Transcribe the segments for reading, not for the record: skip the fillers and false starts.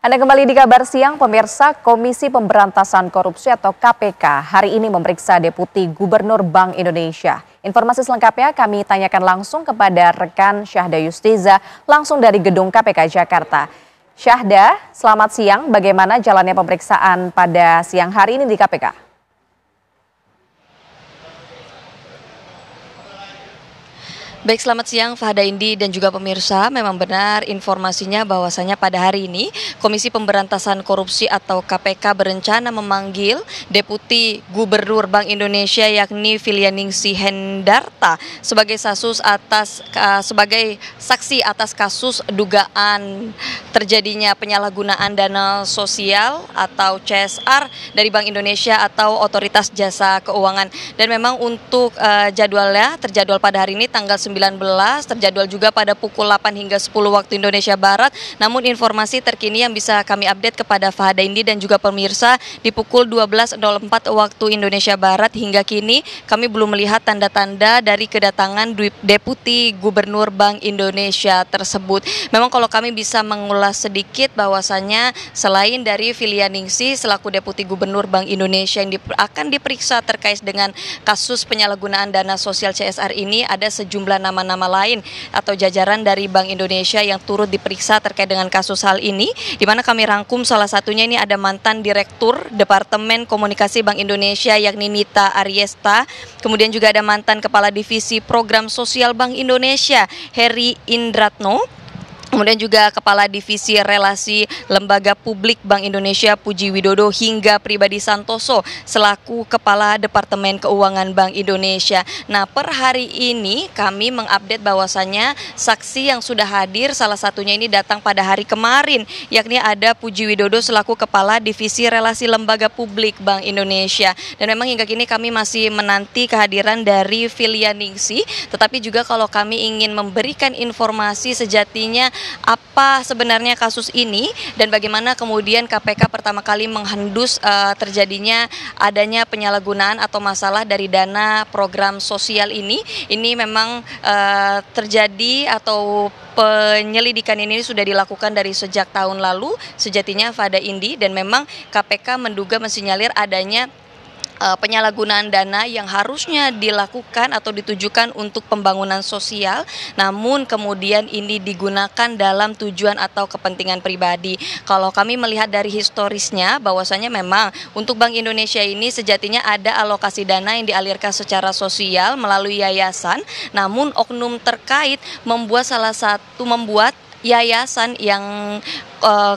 Anda kembali di Kabar Siang, pemirsa. Komisi Pemberantasan Korupsi atau KPK hari ini memeriksa Deputi Gubernur Bank Indonesia. Informasi selengkapnya kami tanyakan langsung kepada rekan Syahda Yustiza langsung dari Gedung KPK Jakarta. Syahda, selamat siang. Bagaimana jalannya pemeriksaan pada siang hari ini di KPK? Baik, selamat siang Fahda Indi dan juga pemirsa. Memang benar informasinya bahwasanya pada hari ini Komisi Pemberantasan Korupsi atau KPK berencana memanggil Deputi Gubernur Bank Indonesia yakni Filianingsih Hendarta sebagai sebagai saksi atas kasus dugaan terjadinya penyalahgunaan dana sosial atau CSR dari Bank Indonesia atau Otoritas Jasa Keuangan. Dan memang untuk jadwalnya terjadwal pada hari ini tanggal 19, terjadwal juga pada pukul 8 hingga 10 waktu Indonesia Barat. Namun informasi terkini yang bisa kami update kepada Fahda Indi dan juga pemirsa di pukul 12.04 waktu Indonesia Barat hingga kini kami belum melihat tanda-tanda dari kedatangan Deputi Gubernur Bank Indonesia tersebut. Memang kalau kami bisa mengulas sedikit bahwasanya selain dari Filianingsih selaku Deputi Gubernur Bank Indonesia yang akan diperiksa terkait dengan kasus penyalahgunaan dana sosial CSR ini, ada sejumlah nama-nama lain atau jajaran dari Bank Indonesia yang turut diperiksa terkait dengan kasus hal ini, di mana kami rangkum salah satunya ini ada mantan Direktur Departemen Komunikasi Bank Indonesia yakni Nita Aryesta, kemudian juga ada mantan Kepala Divisi Program Sosial Bank Indonesia Heri Indratno, kemudian juga Kepala Divisi Relasi Lembaga Publik Bank Indonesia Puji Widodo hingga Pribadi Santoso selaku Kepala Departemen Keuangan Bank Indonesia. Nah, per hari ini kami mengupdate bahwasannya saksi yang sudah hadir salah satunya ini datang pada hari kemarin, yakni ada Puji Widodo selaku Kepala Divisi Relasi Lembaga Publik Bank Indonesia. Dan memang hingga kini kami masih menanti kehadiran dari Filianingsih, tetapi juga kalau kami ingin memberikan informasi sejatinya apa sebenarnya kasus ini dan bagaimana kemudian KPK pertama kali menghendus terjadinya adanya penyalahgunaan atau masalah dari dana program sosial ini memang terjadi atau penyelidikan ini sudah dilakukan dari sejak tahun lalu sejatinya Fahda Indi, dan memang KPK menduga mensinyalir adanya penyalahgunaan dana yang harusnya dilakukan atau ditujukan untuk pembangunan sosial, namun kemudian ini digunakan dalam tujuan atau kepentingan pribadi. Kalau kami melihat dari historisnya bahwasanya memang untuk Bank Indonesia ini sejatinya ada alokasi dana yang dialirkan secara sosial melalui yayasan, namun oknum terkait membuat yayasan yang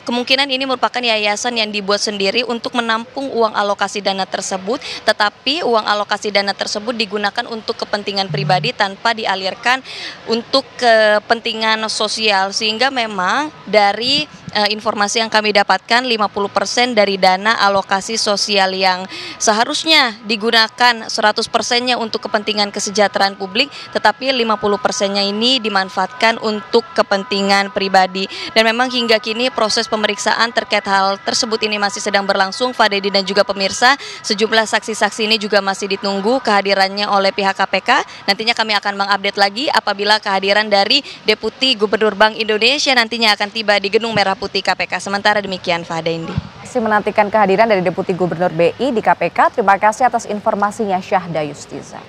kemungkinan ini merupakan yayasan yang dibuat sendiri untuk menampung uang alokasi dana tersebut, tetapi uang alokasi dana tersebut digunakan untuk kepentingan pribadi tanpa dialirkan untuk kepentingan sosial, sehingga memang dari informasi yang kami dapatkan 50% dari dana alokasi sosial yang seharusnya digunakan 100%-nya untuk kepentingan kesejahteraan publik, tetapi 50%-nya ini dimanfaatkan untuk kepentingan pribadi. Dan memang hingga kini proses pemeriksaan terkait hal tersebut ini masih sedang berlangsung, Fahda Indi dan juga pemirsa. Sejumlah saksi-saksi ini juga masih ditunggu kehadirannya oleh pihak KPK. Nantinya kami akan mengupdate lagi apabila kehadiran dari Deputi Gubernur Bank Indonesia nantinya akan tiba di Gedung Merah Putih KPK. Sementara demikian, Fahda Indi. Masih menantikan kehadiran dari Deputi Gubernur BI di KPK. Terima kasih atas informasinya Syahda Yustiza.